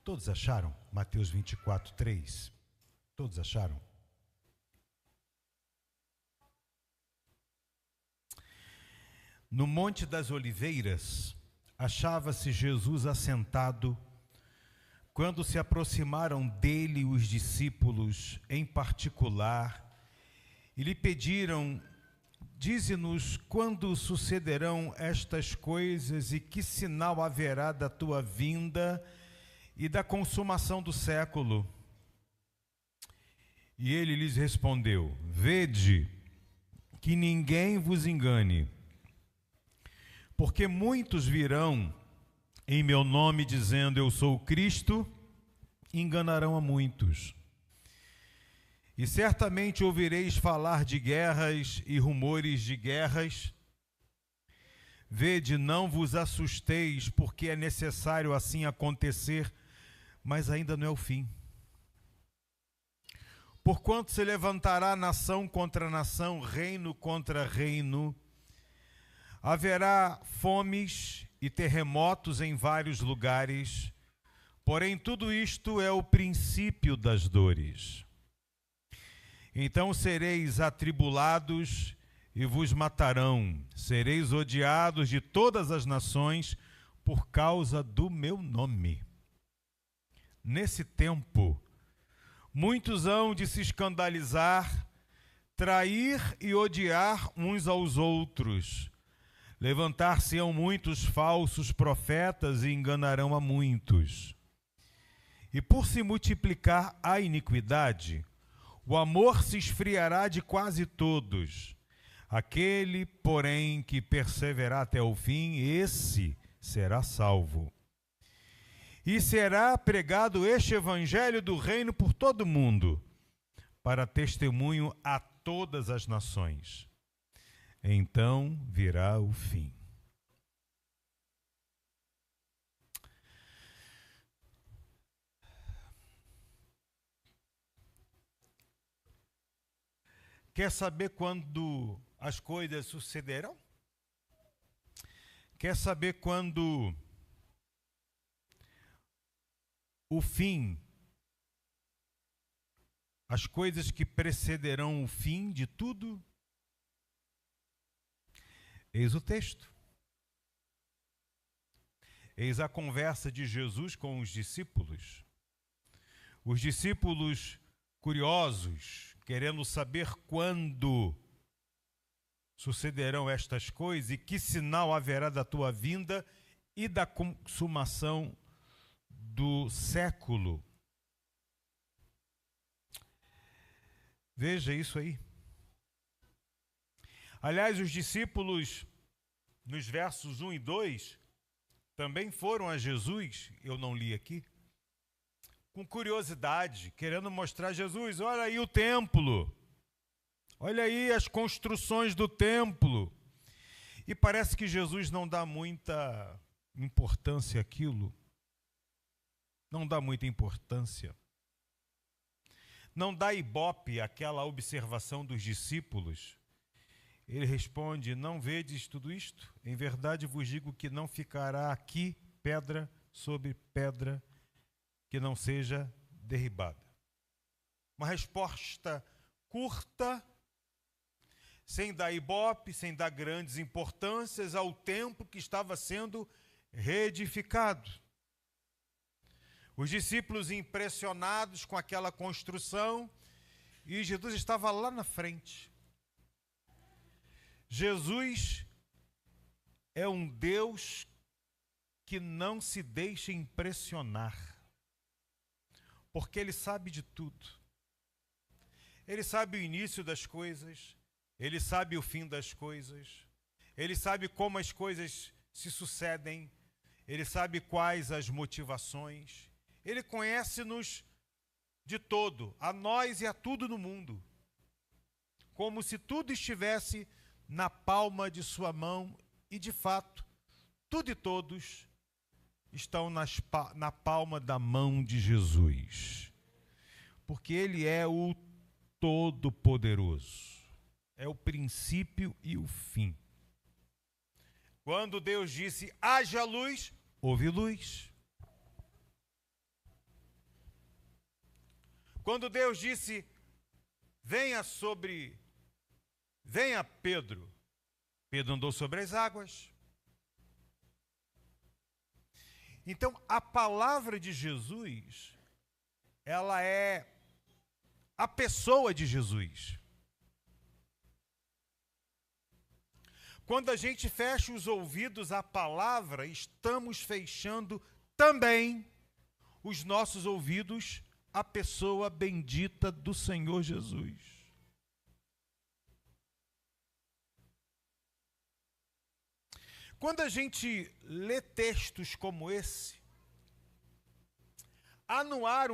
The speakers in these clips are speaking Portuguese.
Todos acharam? Mateus 24, 3. Todos acharam? No Monte das Oliveiras, achava-se Jesus assentado, quando se aproximaram dele os discípulos em particular, e lhe pediram: dize-nos quando sucederão estas coisas e que sinal haverá da tua vinda e da consumação do século. E ele lhes respondeu: vede que ninguém vos engane, porque muitos virão em meu nome dizendo eu sou o Cristo, e enganarão a muitos. E certamente ouvireis falar de guerras e rumores de guerras. Vede, não vos assusteis, porque é necessário assim acontecer, mas ainda não é o fim. Porquanto se levantará nação contra nação, reino contra reino, haverá fomes e terremotos em vários lugares, porém tudo isto é o princípio das dores. Então sereis atribulados e vos matarão, sereis odiados de todas as nações por causa do meu nome. Nesse tempo, muitos hão de se escandalizar, trair e odiar uns aos outros. Levantar-se-ão muitos falsos profetas e enganarão a muitos. E por se multiplicar a iniquidade, o amor se esfriará de quase todos. Aquele, porém, que perseverar até o fim, esse será salvo. E será pregado este evangelho do reino por todo o mundo, para testemunho a todas as nações. Então virá o fim. Quer saber quando as coisas sucederão? Quer saber quando o fim, as coisas que precederão o fim de tudo? Eis o texto. Eis a conversa de Jesus com os discípulos. Os discípulos curiosos, querendo saber quando sucederão estas coisas e que sinal haverá da tua vinda e da consumação do século. Veja isso aí. Aliás, os discípulos, nos versos 1 e 2, também foram a Jesus, eu não li aqui, com curiosidade, querendo mostrar a Jesus: olha aí o templo, olha aí as construções do templo. E parece que Jesus não dá muita importância àquilo, não dá muita importância. Não dá ibope àquela observação dos discípulos. Ele responde: não vedes tudo isto? Em verdade vos digo que não ficará aqui pedra sobre pedra que não seja derribada. Uma resposta curta, sem dar ibope, sem dar grandes importâncias ao templo que estava sendo reedificado. Os discípulos impressionados com aquela construção, e Jesus estava lá na frente. Jesus é um Deus que não se deixa impressionar, porque Ele sabe de tudo. Ele sabe o início das coisas, Ele sabe o fim das coisas, Ele sabe como as coisas se sucedem, Ele sabe quais as motivações, Ele conhece-nos de todo, a nós e a tudo no mundo, como se tudo estivesse na palma de sua mão, e de fato, tudo e todos estão na palma da mão de Jesus, porque Ele é o Todo-Poderoso, é o princípio e o fim. Quando Deus disse: haja luz, houve luz. Quando Deus disse, venha Pedro, Pedro andou sobre as águas. Então, a palavra de Jesus, ela é a pessoa de Jesus. Quando a gente fecha os ouvidos à palavra, estamos fechando também os nossos ouvidos à pessoa bendita do Senhor Jesus. Quando a gente lê textos como esse, há no ar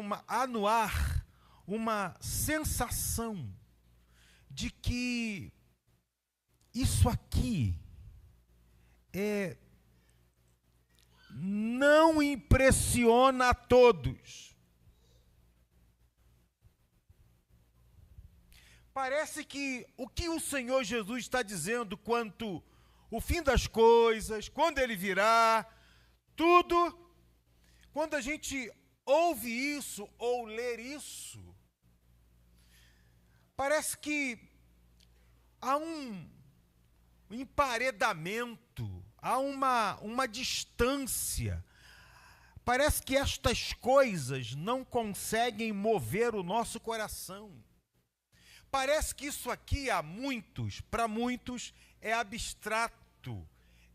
uma sensação de que isso aqui não impressiona a todos. Parece que o que o Senhor Jesus está dizendo quanto o fim das coisas, quando Ele virá, tudo, quando a gente ouve isso ou ler isso, parece que há um emparedamento, há uma distância. Parece que estas coisas não conseguem mover o nosso coração. Parece que isso aqui para muitos, é abstrato,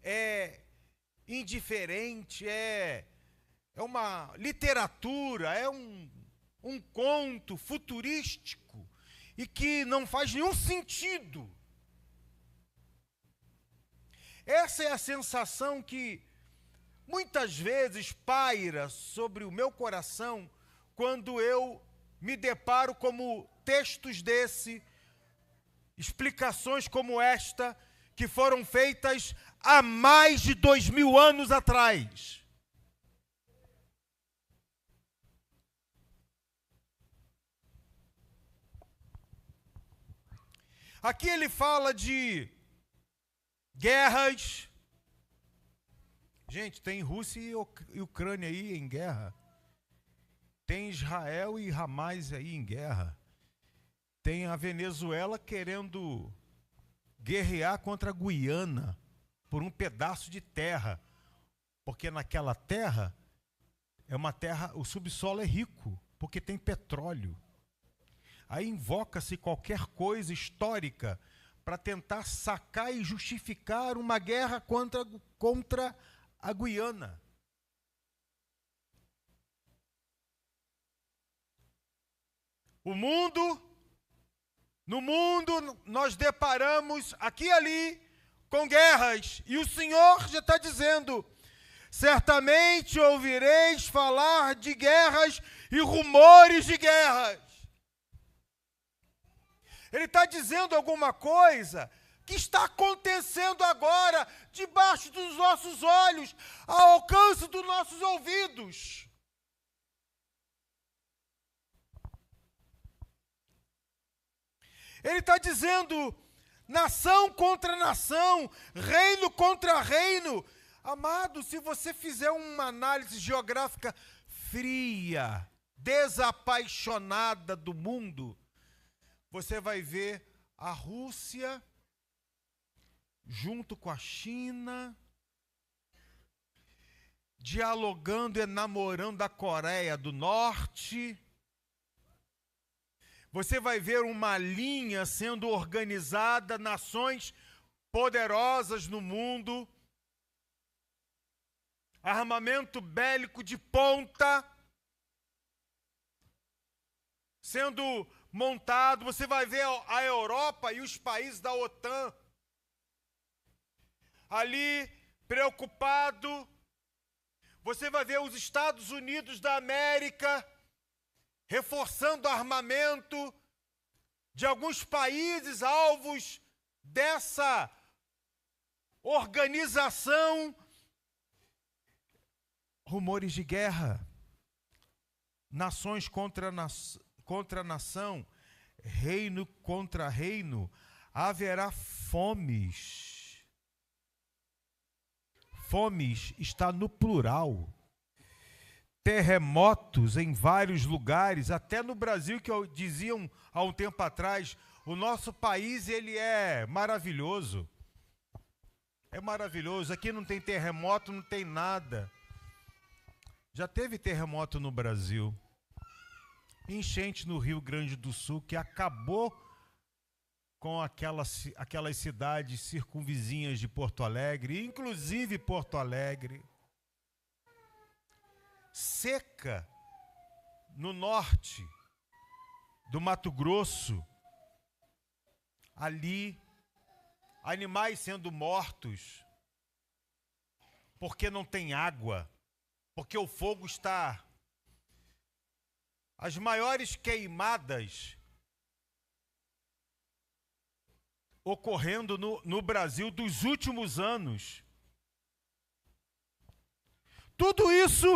é indiferente, é uma literatura, é um conto futurístico e que não faz nenhum sentido. Essa é a sensação que muitas vezes paira sobre o meu coração quando eu me deparo como textos desse, explicações como esta, que foram feitas há mais de 2000 anos atrás. Aqui ele fala de guerras. Gente, tem Rússia e Ucrânia aí em guerra. Tem Israel e Hamas aí em guerra. Tem a Venezuela querendo guerrear contra a Guiana por um pedaço de terra. Porque naquela terra, o subsolo é rico, porque tem petróleo. Aí invoca-se qualquer coisa histórica para tentar sacar e justificar uma guerra contra a Guiana. No mundo, nós deparamos aqui e ali com guerras. E o Senhor já está dizendo, certamente ouvireis falar de guerras e rumores de guerras. Ele está dizendo alguma coisa que está acontecendo agora, debaixo dos nossos olhos, ao alcance dos nossos ouvidos. Ele está dizendo, nação contra nação, reino contra reino. Amado, se você fizer uma análise geográfica fria, desapaixonada do mundo, você vai ver a Rússia junto com a China, dialogando e namorando a Coreia do Norte. Você vai ver uma linha sendo organizada, nações poderosas no mundo, armamento bélico de ponta sendo montado. Você vai ver a Europa e os países da OTAN ali preocupado. Você vai ver os Estados Unidos da América reforçando o armamento de alguns países alvos dessa organização. Rumores de guerra, nações contra nação, reino contra reino, haverá fomes. Fomes está no plural. terremotos em vários lugares, até no Brasil, que diziam há um tempo atrás, o nosso país ele é maravilhoso. É maravilhoso, aqui não tem terremoto, não tem nada. Já teve terremoto no Brasil. Enchente no Rio Grande do Sul, que acabou com aquelas cidades circunvizinhas de Porto Alegre, inclusive Porto Alegre. Seca no norte do Mato Grosso, ali, animais sendo mortos, porque não tem água, porque o fogo está... As maiores queimadas ocorrendo no Brasil dos últimos anos. Tudo isso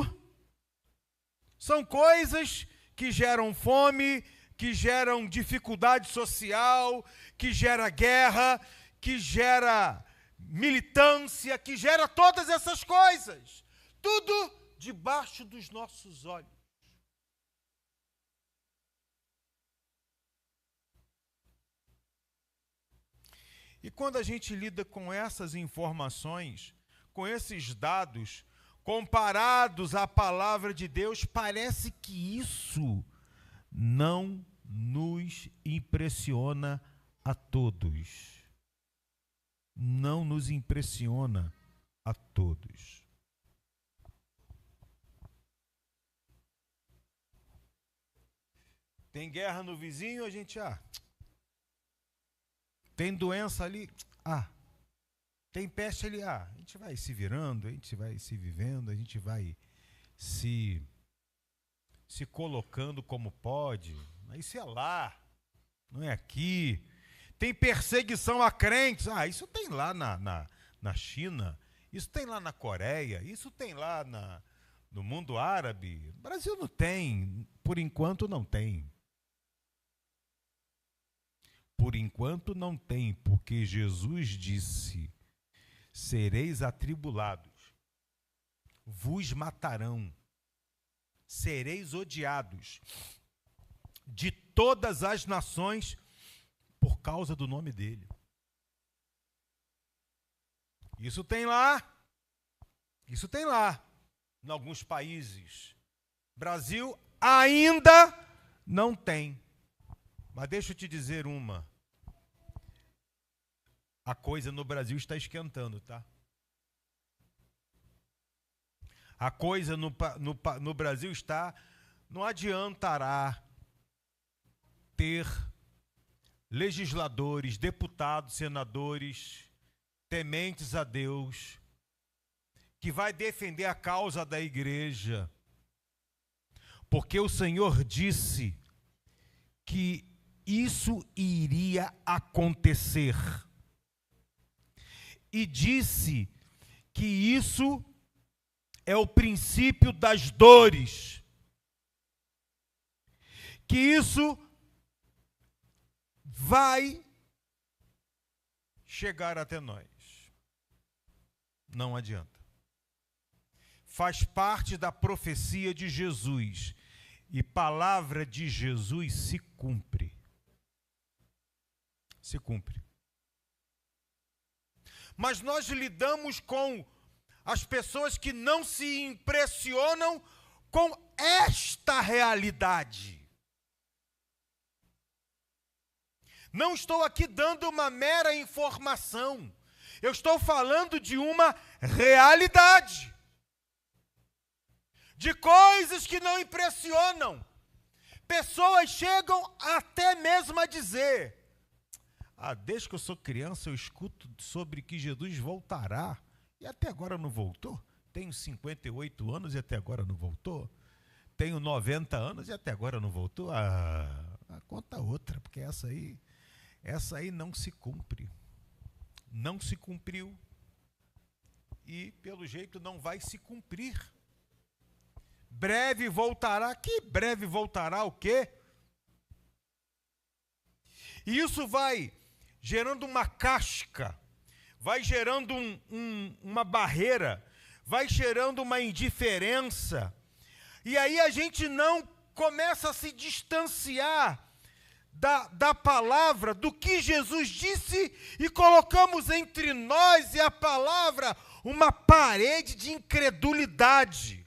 são coisas que geram fome, que geram dificuldade social, que gera guerra, que gera militância, que gera todas essas coisas. Tudo debaixo dos nossos olhos. E quando a gente lida com essas informações, com esses dados, comparados à palavra de Deus, parece que isso não nos impressiona a todos. Não nos impressiona a todos. Tem guerra no vizinho, a gente, tem doença ali, tem peste ali, a gente vai se virando, a gente vai se vivendo, a gente vai se colocando como pode. Isso é lá, não é aqui. Tem perseguição a crentes, isso tem lá na China, isso tem lá na Coreia, isso tem lá no mundo árabe. No Brasil não tem, por enquanto não tem. Por enquanto não tem, porque Jesus disse: sereis atribulados, vos matarão, sereis odiados de todas as nações por causa do nome dele. Isso tem lá, em alguns países. Brasil ainda não tem. Mas deixa eu te dizer a coisa no Brasil está esquentando, tá? A coisa no Brasil está... Não adiantará ter legisladores, deputados, senadores, tementes a Deus, que vai defender a causa da igreja, porque o Senhor disse que isso iria acontecer. E disse que isso é o princípio das dores. Que isso vai chegar até nós. Não adianta. Faz parte da profecia de Jesus. E palavra de Jesus se cumpre. Se cumpre. Mas nós lidamos com as pessoas que não se impressionam com esta realidade. Não estou aqui dando uma mera informação. Eu estou falando de uma realidade. De coisas que não impressionam. Pessoas chegam até mesmo a dizer: desde que eu sou criança eu escuto sobre que Jesus voltará. E até agora não voltou. Tenho 58 anos e até agora não voltou. Tenho 90 anos e até agora não voltou. Conta outra, porque essa aí não se cumpre. Não se cumpriu. E pelo jeito não vai se cumprir. Breve voltará. Que breve voltará o quê? E isso vai gerando uma casca, vai gerando uma barreira, vai gerando uma indiferença. E aí a gente não começa a se distanciar da palavra, do que Jesus disse, e colocamos entre nós e a palavra uma parede de incredulidade.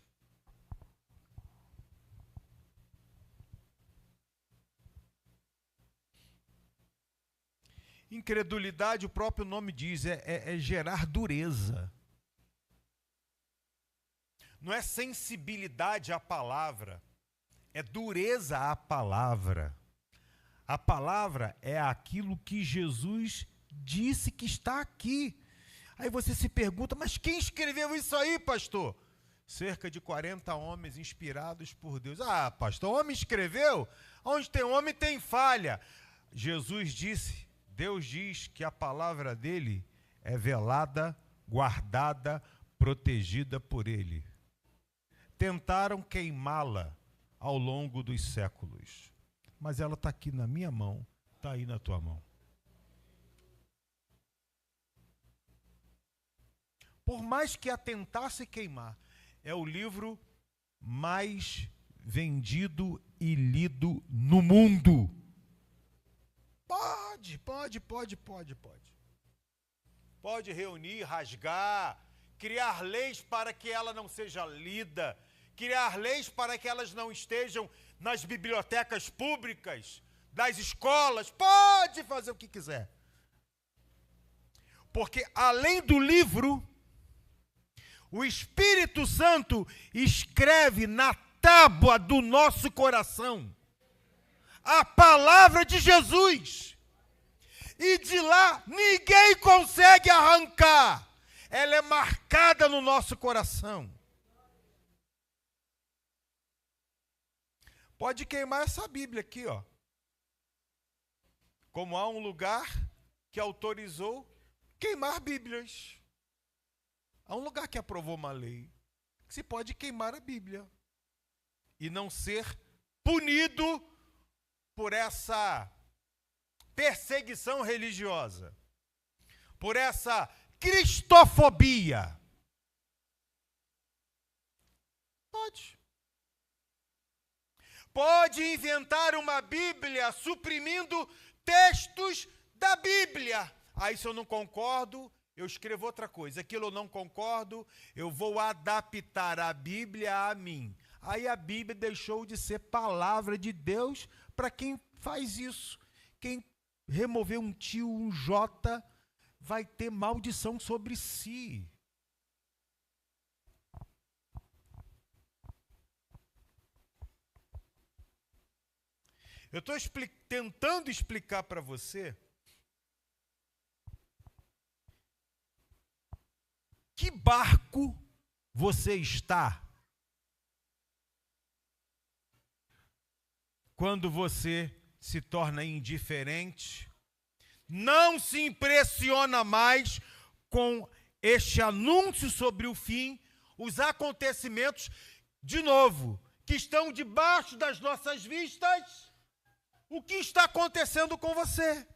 Incredulidade, o próprio nome diz, é gerar dureza. Não é sensibilidade à palavra, é dureza à palavra. A palavra é aquilo que Jesus disse que está aqui. Aí você se pergunta, mas quem escreveu isso aí, pastor? Cerca de 40 homens inspirados por Deus. Ah, pastor, homem escreveu? Onde tem homem tem falha. Jesus disse, Deus diz que a palavra dele é velada, guardada, protegida por ele. Tentaram queimá-la ao longo dos séculos. Mas ela está aqui na minha mão, está aí na tua mão. Por mais que a tentasse queimar, é o livro mais vendido e lido no mundo. Pode. Pode reunir, rasgar, criar leis para que ela não seja lida, criar leis para que elas não estejam nas bibliotecas públicas, das escolas, pode fazer o que quiser. Porque além do livro, o Espírito Santo escreve na tábua do nosso coração a palavra de Jesus. E de lá ninguém consegue arrancar. Ela é marcada no nosso coração. Pode queimar essa Bíblia aqui, ó. Como há um lugar que autorizou queimar Bíblias. Há um lugar que aprovou uma lei que se pode queimar a Bíblia e não ser punido por essa perseguição religiosa, por essa cristofobia. Pode inventar uma Bíblia suprimindo textos da Bíblia. Aí, se eu não concordo, eu escrevo outra coisa. Aquilo eu não concordo, eu vou adaptar a Bíblia a mim. Aí a Bíblia deixou de ser palavra de Deus para quem faz isso. Quem remover um tio, um J, vai ter maldição sobre si. Eu estou tentando explicar para você que barco você está quando você se torna indiferente, não se impressiona mais com este anúncio sobre o fim, os acontecimentos, de novo, que estão debaixo das nossas vistas. O que está acontecendo com você?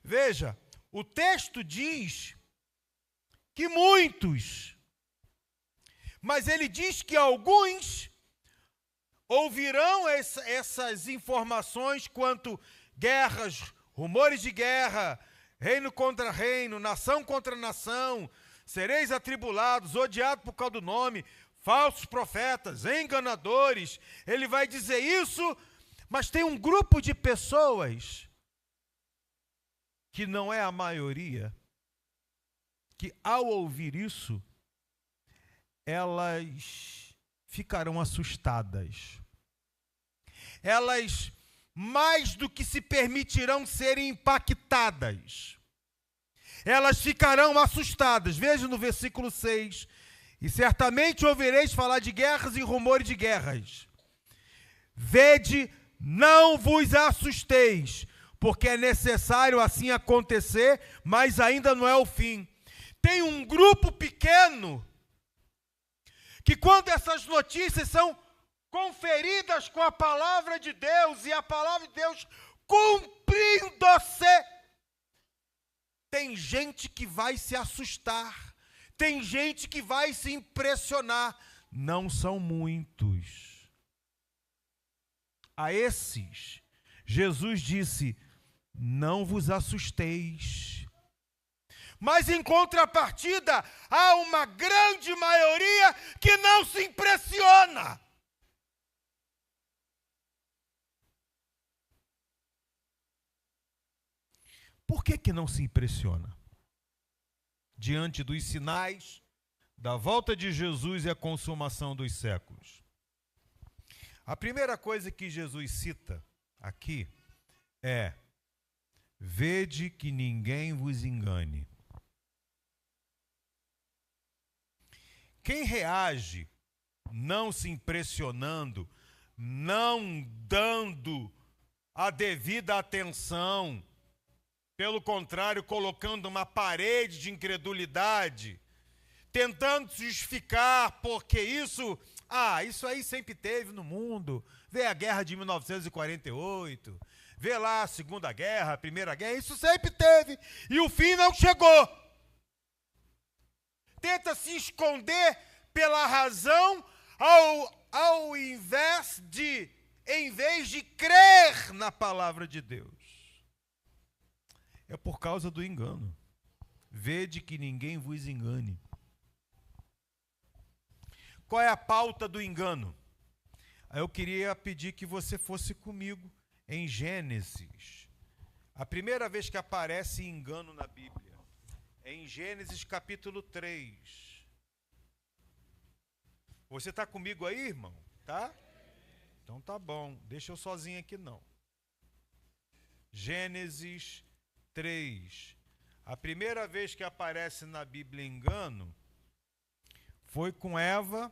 Veja, o texto diz que muitos, mas ele diz que alguns ouvirão essas informações quanto guerras, rumores de guerra, reino contra reino, nação contra nação, sereis atribulados, odiados por causa do nome, falsos profetas, enganadores. Ele vai dizer isso, mas tem um grupo de pessoas, que não é a maioria, que ao ouvir isso, elas ficarão assustadas. Elas, mais do que se permitirão serem impactadas, elas ficarão assustadas. Veja no versículo 6, e certamente ouvireis falar de guerras e rumores de guerras. Vede, não vos assusteis, porque é necessário assim acontecer, mas ainda não é o fim. Tem um grupo pequeno que, quando essas notícias são conferidas com a palavra de Deus, e a palavra de Deus cumprindo-se, tem gente que vai se assustar, tem gente que vai se impressionar. Não são muitos. A esses, Jesus disse: não vos assusteis. Mas em contrapartida, há uma grande maioria que não se impressiona. Por que não se impressiona? Diante dos sinais da volta de Jesus e a consumação dos séculos. A primeira coisa que Jesus cita aqui é: vede que ninguém vos engane. Quem reage não se impressionando, não dando a devida atenção, pelo contrário, colocando uma parede de incredulidade, tentando justificar porque isso aí sempre teve no mundo. Vê a guerra de 1948, vê lá a Segunda Guerra, a Primeira Guerra, isso sempre teve e o fim não chegou. Tenta se esconder pela razão ao invés de crer na palavra de Deus. É por causa do engano. Vede que ninguém vos engane. Qual é a pauta do engano? Eu queria pedir que você fosse comigo em Gênesis. A primeira vez que aparece engano na Bíblia é em Gênesis capítulo 3. Você está comigo aí, irmão? Tá? Então tá bom. Deixa eu sozinho aqui não. Gênesis 3. A primeira vez que aparece na Bíblia engano foi com Eva,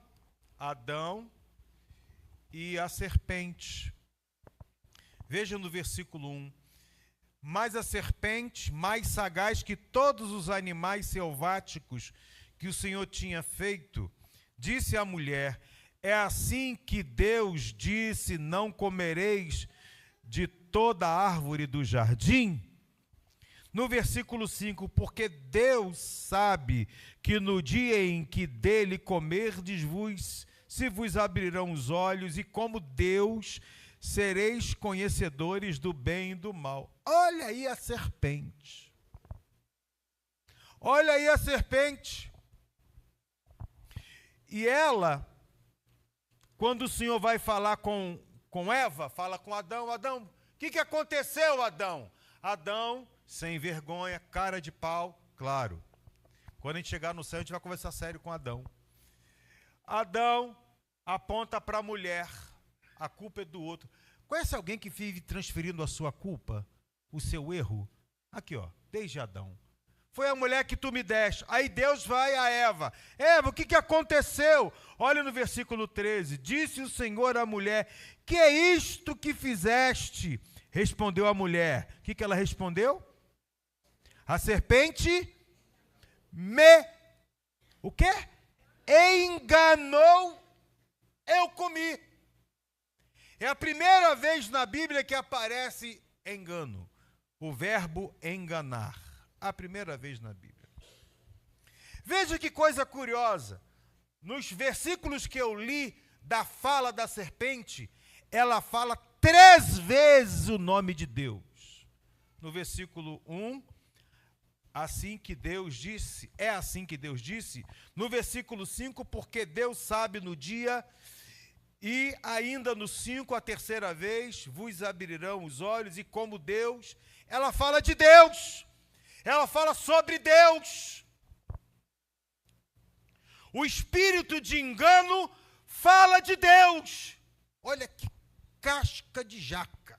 Adão e a serpente. Veja no versículo 1. Mas a serpente, mais sagaz que todos os animais selváticos que o Senhor tinha feito, disse à mulher: é assim que Deus disse: não comereis de toda a árvore do jardim? No versículo 5, porque Deus sabe que no dia em que dele comerdes se vos abrirão os olhos, e como Deus sereis conhecedores do bem e do mal. Olha aí a serpente. Olha aí a serpente. E ela, quando o Senhor vai falar com Eva, fala com Adão: Adão, o que aconteceu, Adão? Adão, sem vergonha, cara de pau, claro. Quando a gente chegar no céu, a gente vai conversar sério com Adão. Adão aponta para a mulher: a culpa é do outro. Conhece alguém que vive transferindo a sua culpa, o seu erro? Aqui, ó, desde Adão. Foi a mulher que tu me deste. Aí Deus vai a Eva: Eva, o que aconteceu? Olha no versículo 13. Disse o Senhor à mulher: que é isto que fizeste? Respondeu a mulher. O que ela respondeu? A serpente o quê? Enganou, eu comi. É a primeira vez na Bíblia que aparece engano. O verbo enganar. A primeira vez na Bíblia. Veja que coisa curiosa. Nos versículos que eu li da fala da serpente, ela fala 3 vezes o nome de Deus. No versículo 1, assim que Deus disse, é assim que Deus disse. No versículo 5, porque Deus sabe no dia. E ainda no 5, a terceira vez, vos abrirão os olhos, e como Deus, ela fala de Deus, ela fala sobre Deus. O espírito de engano fala de Deus. Olha que casca de jaca.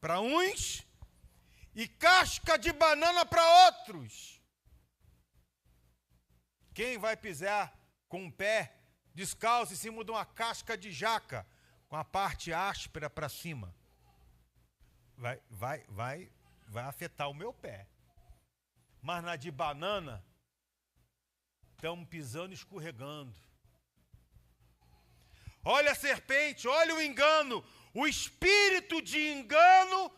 Para uns e casca de banana para outros. Quem vai pisar com o pé descalço em cima de uma casca de jaca, com a parte áspera para cima? Vai afetar o meu pé. Mas na de banana, estamos pisando e escorregando. Olha a serpente, olha o engano. O espírito de engano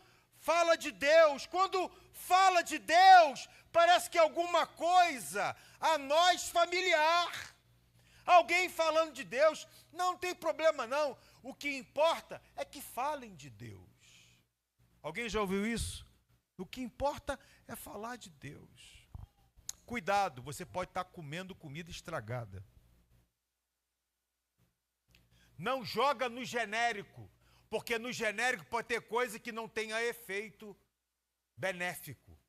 fala de Deus. Quando fala de Deus, parece que é alguma coisa a nós familiar. Alguém falando de Deus, não tem problema não. O que importa é que falem de Deus. Alguém já ouviu isso? O que importa é falar de Deus. Cuidado, você pode estar comendo comida estragada. Não joga no genérico, porque no genérico pode ter coisa que não tenha efeito benéfico.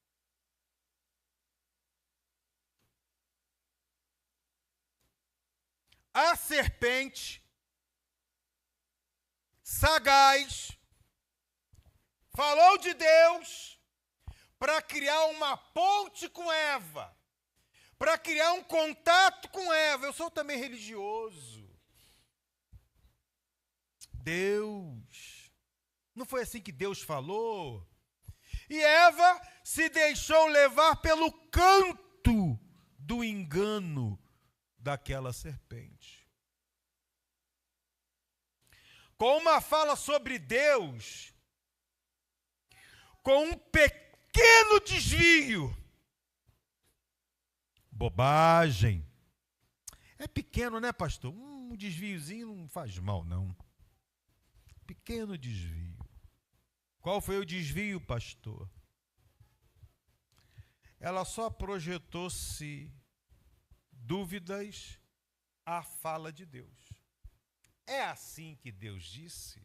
A serpente, sagaz, falou de Deus para criar uma ponte com Eva, para criar um contato com Eva. Eu sou também religioso. Deus, não foi assim que Deus falou? E Eva se deixou levar pelo canto do engano daquela serpente. Com uma fala sobre Deus, com um pequeno desvio. Bobagem. É pequeno, né, pastor? Um desviozinho não faz mal, não. Pequeno desvio. Qual foi o desvio, pastor? Ela só projetou-se dúvidas à fala de Deus. É assim que Deus disse?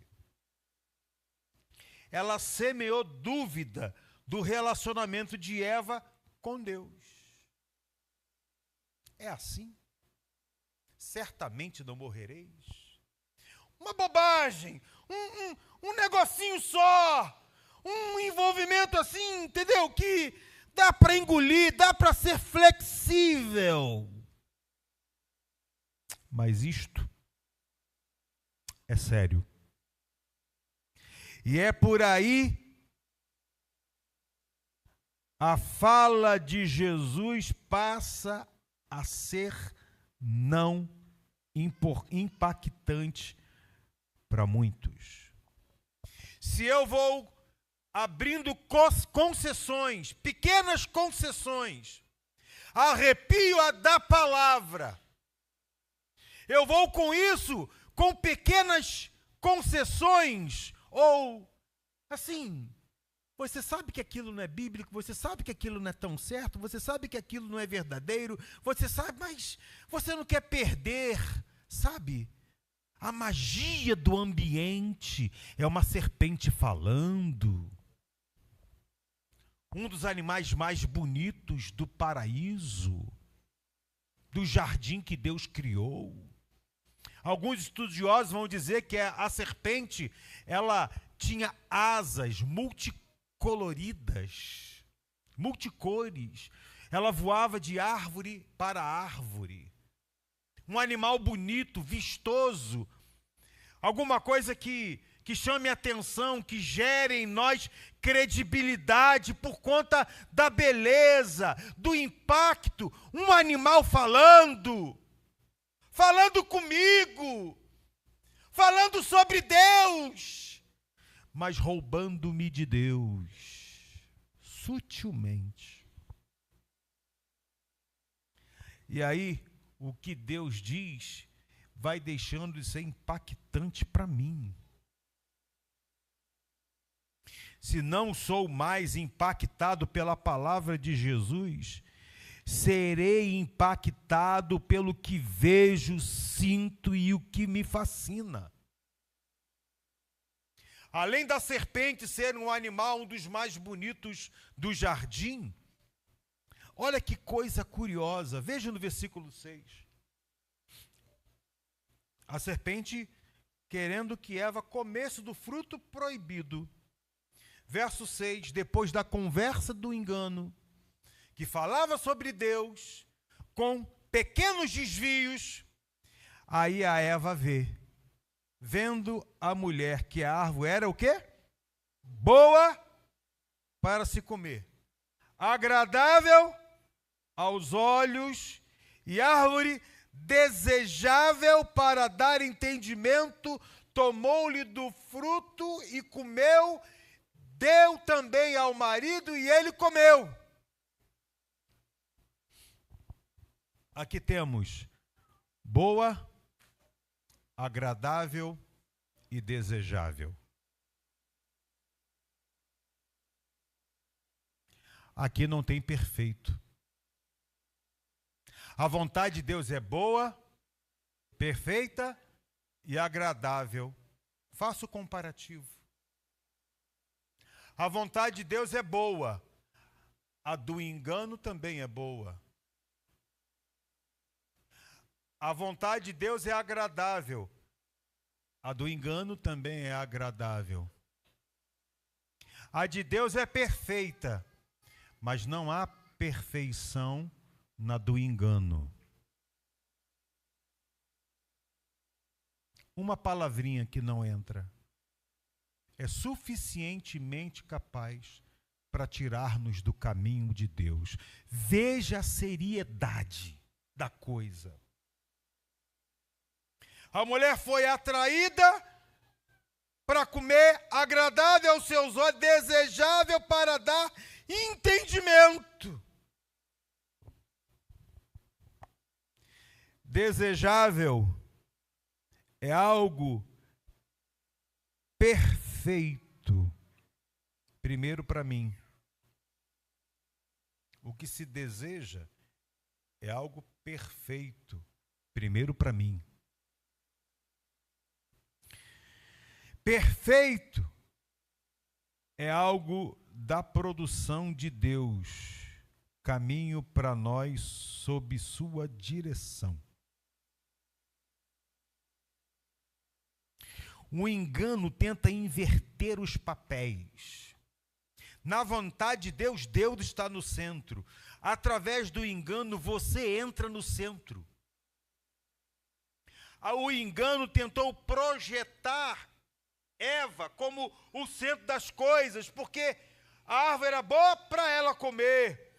Ela semeou dúvida do relacionamento de Eva com Deus. É assim? Certamente não morrereis. Uma bobagem, um negocinho só, um envolvimento assim, entendeu? Que dá para engolir, dá para ser flexível. Mas isto é sério. E é por aí a fala de Jesus passa a ser não impactante para muitos. Se eu vou abrindo concessões, pequenas concessões, arrepio da palavra, eu vou com isso, com pequenas concessões, ou assim, você sabe que aquilo não é bíblico, você sabe que aquilo não é tão certo, você sabe que aquilo não é verdadeiro, você sabe, mas você não quer perder, sabe? A magia do ambiente é uma serpente falando. Um dos animais mais bonitos do paraíso, do jardim que Deus criou. Alguns estudiosos vão dizer que a serpente, ela tinha asas multicoloridas, multicores. Ela voava de árvore para árvore. Um animal bonito, vistoso. Alguma coisa que chame a atenção, que gere em nós credibilidade por conta da beleza, do impacto. Um animal falando comigo, falando sobre Deus, mas roubando-me de Deus, sutilmente. E aí, o que Deus diz vai deixando de ser impactante para mim. Se não sou mais impactado pela palavra de Jesus, serei impactado pelo que vejo, sinto e o que me fascina. Além da serpente ser um animal, um dos mais bonitos do jardim, olha que coisa curiosa, veja no versículo 6. A serpente querendo que Eva comesse do fruto proibido. Verso 6, depois da conversa do engano, que falava sobre Deus, com pequenos desvios, aí a Eva vendo a mulher que a árvore era o quê? Boa para se comer, agradável aos olhos e árvore desejável para dar entendimento, tomou-lhe do fruto e comeu, deu também ao marido e ele comeu. Aqui temos boa, agradável e desejável. Aqui não tem perfeito. A vontade de Deus é boa, perfeita e agradável. Faça o comparativo. A vontade de Deus é boa. A do engano também é boa. A vontade de Deus é agradável. A do engano também é agradável. A de Deus é perfeita, mas não há perfeição na do engano. Uma palavrinha que não entra é suficientemente capaz para tirar-nos do caminho de Deus. Veja a seriedade da coisa. A mulher foi atraída para comer, agradável aos seus olhos, desejável para dar entendimento. Desejável é algo perfeito, primeiro para mim. O que se deseja é algo perfeito, primeiro para mim. Perfeito é algo da produção de Deus, caminho para nós sob sua direção. O engano tenta inverter os papéis. Na vontade de Deus, Deus está no centro. Através do engano, você entra no centro. O engano tentou projetar Eva como o centro das coisas, porque a árvore era boa para ela comer.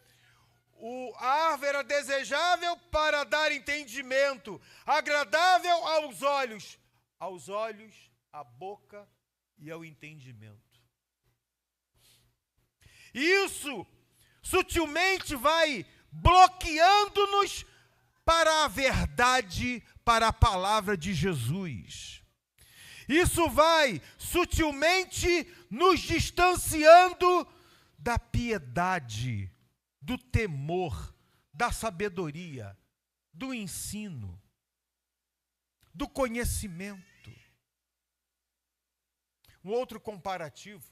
A árvore era desejável para dar entendimento, agradável aos olhos, à boca e ao entendimento. Isso sutilmente vai bloqueando-nos para a verdade, para a palavra de Jesus. Isso vai sutilmente nos distanciando da piedade, do temor, da sabedoria, do ensino, do conhecimento. Um outro comparativo.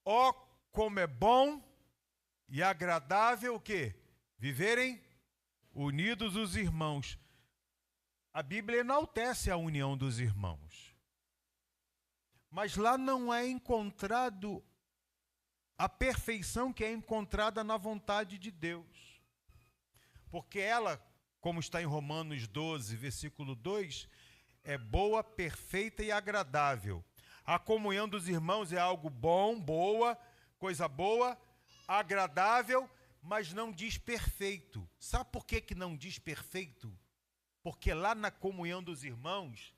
Ó, como é bom e agradável o quê? Viverem unidos os irmãos. A Bíblia enaltece a união dos irmãos. Mas lá não é encontrado a perfeição que é encontrada na vontade de Deus. Porque ela, como está em Romanos 12, versículo 2, é boa, perfeita e agradável. A comunhão dos irmãos é algo bom, boa, coisa boa, agradável, mas não diz perfeito. Sabe por que não diz perfeito? Porque lá na comunhão dos irmãos,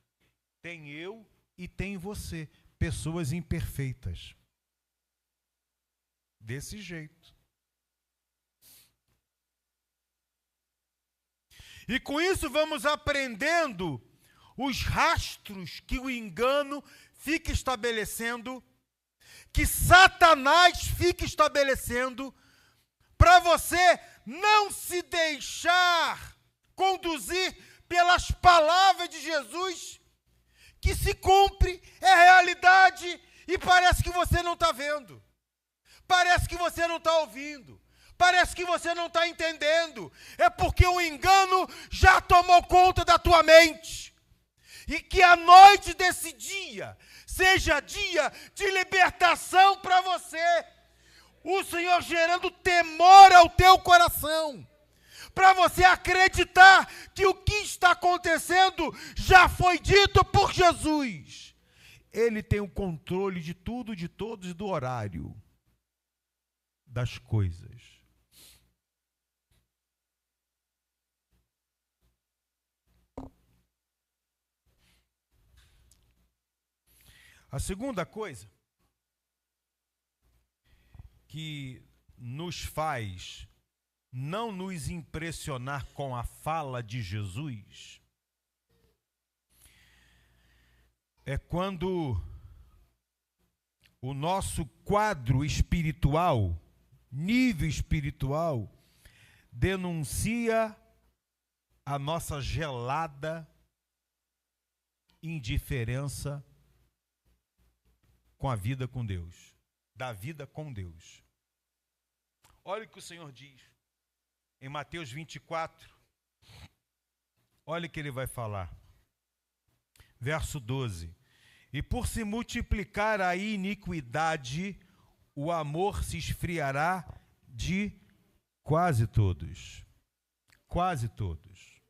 tem eu e tem você, pessoas imperfeitas. Desse jeito. E com isso vamos aprendendo os rastros que o engano fica estabelecendo, que Satanás fica estabelecendo, para você não se deixar conduzir pelas palavras de Jesus, que se cumpre, é realidade, e parece que você não está vendo, parece que você não está ouvindo, parece que você não está entendendo. É porque o engano já tomou conta da tua mente. E que a noite desse dia seja dia de libertação para você. O Senhor gerando temor ao teu coração, para você acreditar que o que está acontecendo já foi dito por Jesus. Ele tem o controle de tudo, de todos e do horário das coisas. A segunda coisa que nos faz não nos impressionar com a fala de Jesus é quando o nosso quadro espiritual, nível espiritual, denuncia a nossa gelada indiferença com a vida com Deus, da vida com Deus. Olha o que o Senhor diz em Mateus 24. Olha o que ele vai falar. Verso 12. E por se multiplicar a iniquidade, o amor se esfriará de quase todos. Quase todos.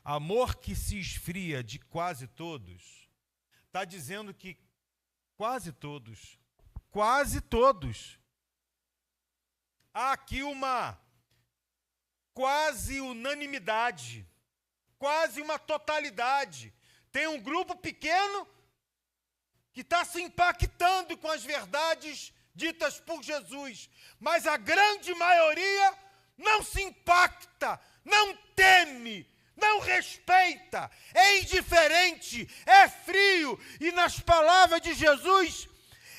Amor que se esfria de quase todos, está dizendo que quase todos, há aqui uma quase unanimidade, quase uma totalidade. Tem um grupo pequeno que está se impactando com as verdades ditas por Jesus, mas a grande maioria não se impacta, não teme, não respeita, é indiferente, é frio. E nas palavras de Jesus,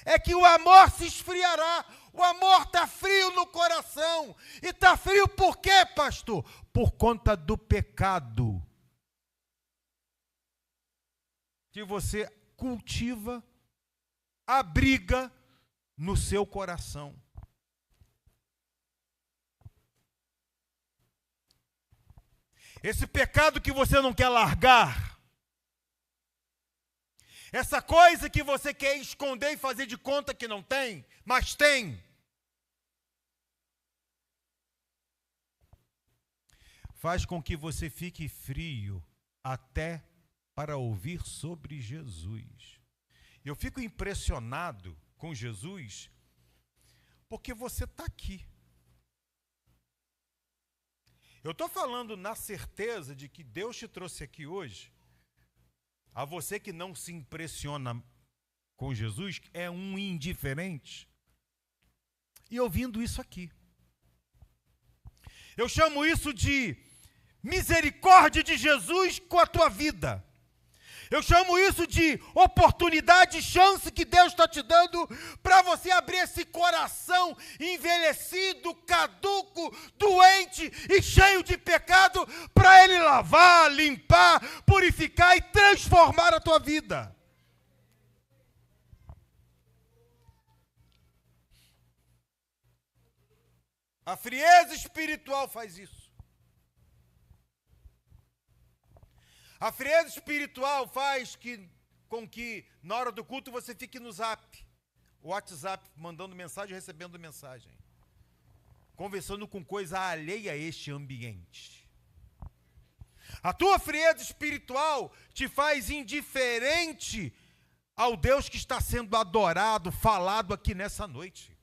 é que o amor se esfriará. O amor está frio no coração. E está frio por quê, pastor? Por conta do pecado que você cultiva, abriga no seu coração. Esse pecado que você não quer largar, essa coisa que você quer esconder e fazer de conta que não tem, mas tem. Faz com que você fique frio até para ouvir sobre Jesus. Eu fico impressionado com Jesus porque você está aqui. Eu estou falando na certeza de que Deus te trouxe aqui hoje. A você que não se impressiona com Jesus, é um indiferente. E ouvindo isso aqui. Eu chamo isso de misericórdia de Jesus com a tua vida. Eu chamo isso de oportunidade, chance que Deus está te dando para você abrir esse coração envelhecido, caduco, doente e cheio de pecado, para Ele lavar, limpar, purificar e transformar a tua vida. A frieza espiritual faz isso. A frieza espiritual faz com que, na hora do culto, você fique no WhatsApp, mandando mensagem, recebendo mensagem. Conversando com coisa alheia a este ambiente. A tua frieza espiritual te faz indiferente ao Deus que está sendo adorado, falado aqui nessa noite.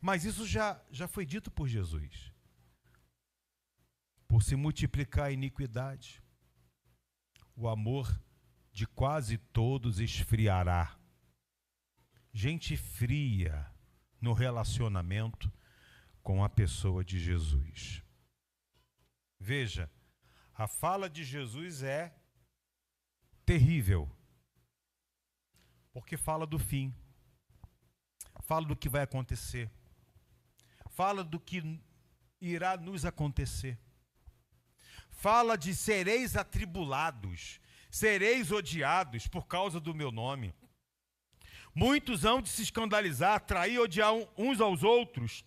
Mas isso já foi dito por Jesus. Por se multiplicar a iniquidade, o amor de quase todos esfriará. Gente fria no relacionamento com a pessoa de Jesus. Veja, a fala de Jesus é terrível, porque fala do fim, fala do que vai acontecer, fala do que irá nos acontecer. Fala de sereis atribulados, sereis odiados por causa do meu nome. Muitos hão de se escandalizar, trair e odiar uns aos outros.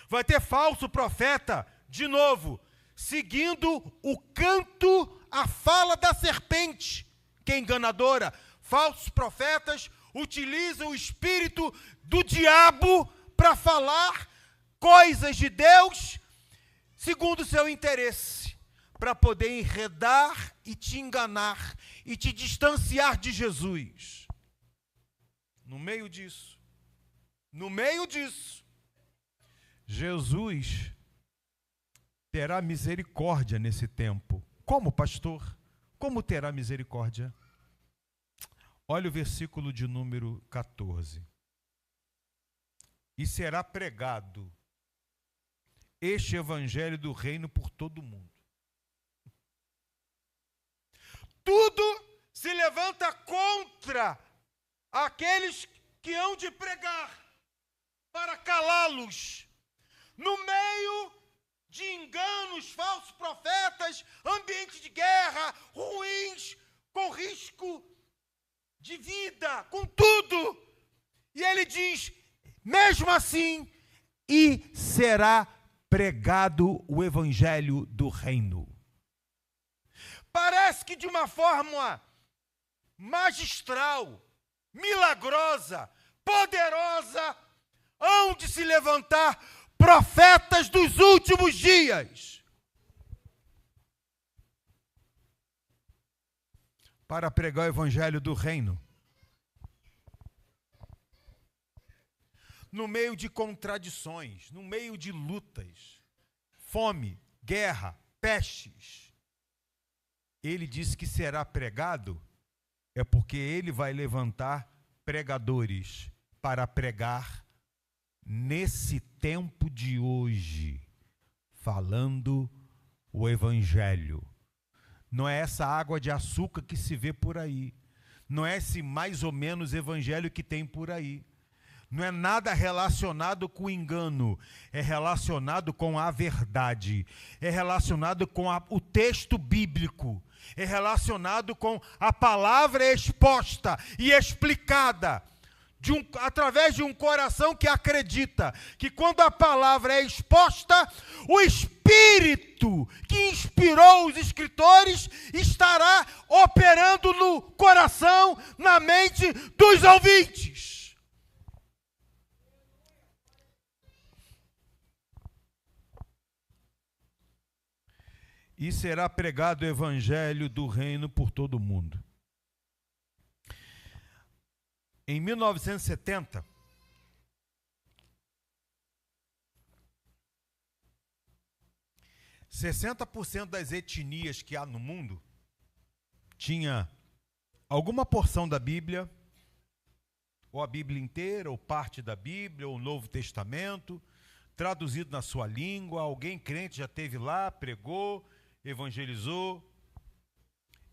Vai ter falso profeta, de novo, seguindo o canto, a fala da serpente, que é enganadora. Falsos profetas utilizam o espírito do diabo para falar coisas de Deus segundo o seu interesse, para poder enredar e te enganar e te distanciar de Jesus. No meio disso, Jesus terá misericórdia nesse tempo. Como, pastor? Como terá misericórdia? Olha o versículo de número 14. E será pregado este evangelho do reino por todo o mundo. Tudo se levanta contra aqueles que hão de pregar, para calá-los. No meio de enganos, falsos profetas, ambiente de guerra, ruins, com risco de vida, com tudo. E ele diz, mesmo assim, e será pregado o evangelho do reino. Parece que de uma forma magistral, milagrosa, poderosa, hão de se levantar profetas dos últimos dias para pregar o evangelho do reino. No meio de contradições, no meio de lutas, fome, guerra, pestes, ele disse que será pregado, é porque ele vai levantar pregadores para pregar nesse tempo de hoje, falando o evangelho. Não é essa água de açúcar que se vê por aí, não é esse mais ou menos evangelho que tem por aí. Não é nada relacionado com engano, é relacionado com a verdade, é relacionado com o texto bíblico, é relacionado com a palavra exposta e explicada, através de um coração que acredita que quando a palavra é exposta, o Espírito que inspirou os escritores estará operando no coração, na mente dos ouvintes. E será pregado o evangelho do reino por todo o mundo. Em 1970, ,60% das etnias que há no mundo tinha alguma porção da Bíblia, ou a Bíblia inteira, ou parte da Bíblia, ou o Novo Testamento, traduzido na sua língua. Alguém crente já esteve lá, pregou, evangelizou.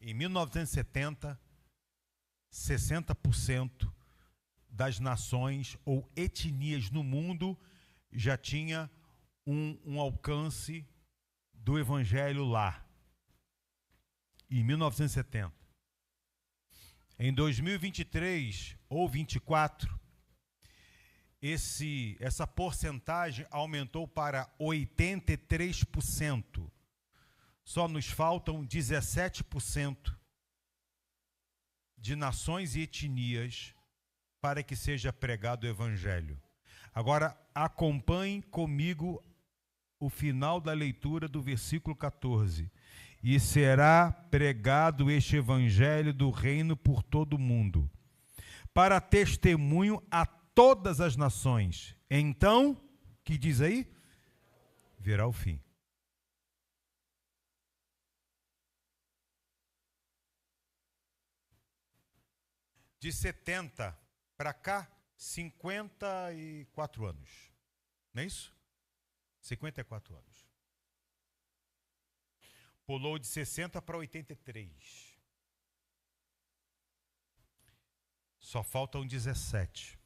Em 1970, 60% das nações ou etnias no mundo já tinha um alcance do evangelho lá. Em 1970. Em 2023 ou 24, essa porcentagem aumentou para 83%. Só nos faltam 17% de nações e etnias para que seja pregado o evangelho. Agora, acompanhe comigo o final da leitura do versículo 14. E será pregado este evangelho do reino por todo o mundo, para testemunho a todas as nações. Então, que diz aí? Virá o fim. De 70 para cá, 54 anos. Não é isso? 54 anos. Pulou de 60 para 83. Só faltam 17.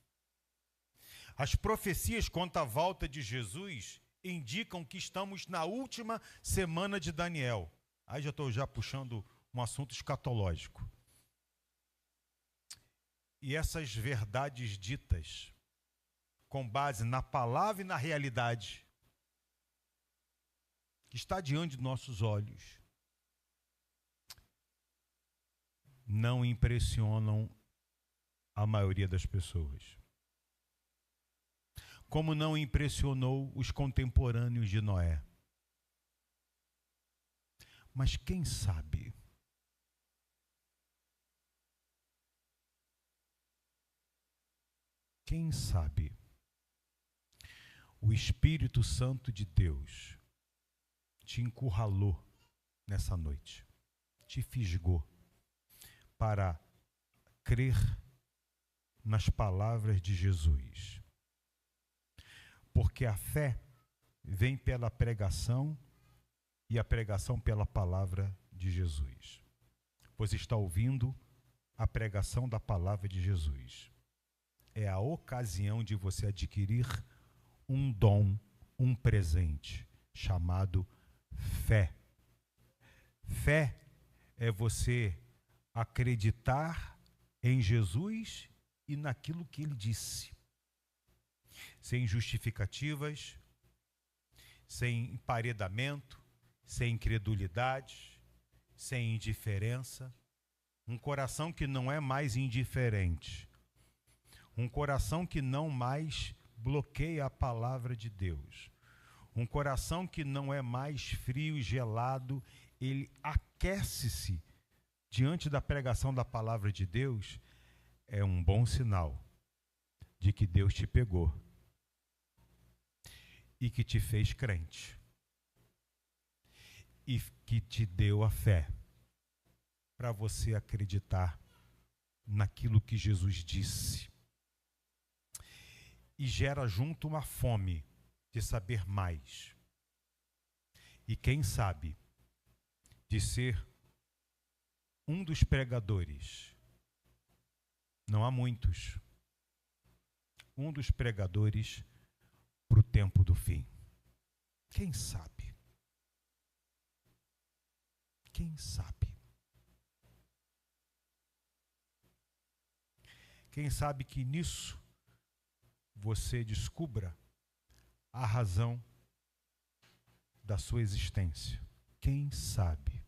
As profecias quanto à volta de Jesus indicam que estamos na última semana de Daniel. Aí já estou puxando um assunto escatológico. E essas verdades ditas, com base na palavra e na realidade, que está diante de nossos olhos, não impressionam a maioria das pessoas. Como não impressionou os contemporâneos de Noé. Mas quem sabe? Quem sabe o Espírito Santo de Deus te encurralou nessa noite, te fisgou para crer nas palavras de Jesus. Porque a fé vem pela pregação e a pregação pela palavra de Jesus. Pois está ouvindo a pregação da palavra de Jesus. É a ocasião de você adquirir um dom, um presente, chamado fé. Fé é você acreditar em Jesus e naquilo que ele disse. Sem justificativas, sem emparedamento, sem incredulidade, sem indiferença. Um coração que não é mais indiferente. Um coração que não mais bloqueia a palavra de Deus. Um coração que não é mais frio e gelado, ele aquece-se diante da pregação da palavra de Deus, é um bom sinal de que Deus te pegou e que te fez crente e que te deu a fé para você acreditar naquilo que Jesus disse. E gera junto uma fome de saber mais. E quem sabe, de ser um dos pregadores, não há muitos, um dos pregadores para o tempo do fim. Quem sabe? Quem sabe? Quem sabe que nisso você descubra a razão da sua existência. Quem sabe?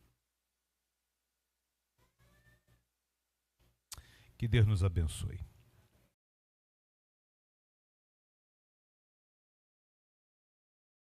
Que Deus nos abençoe.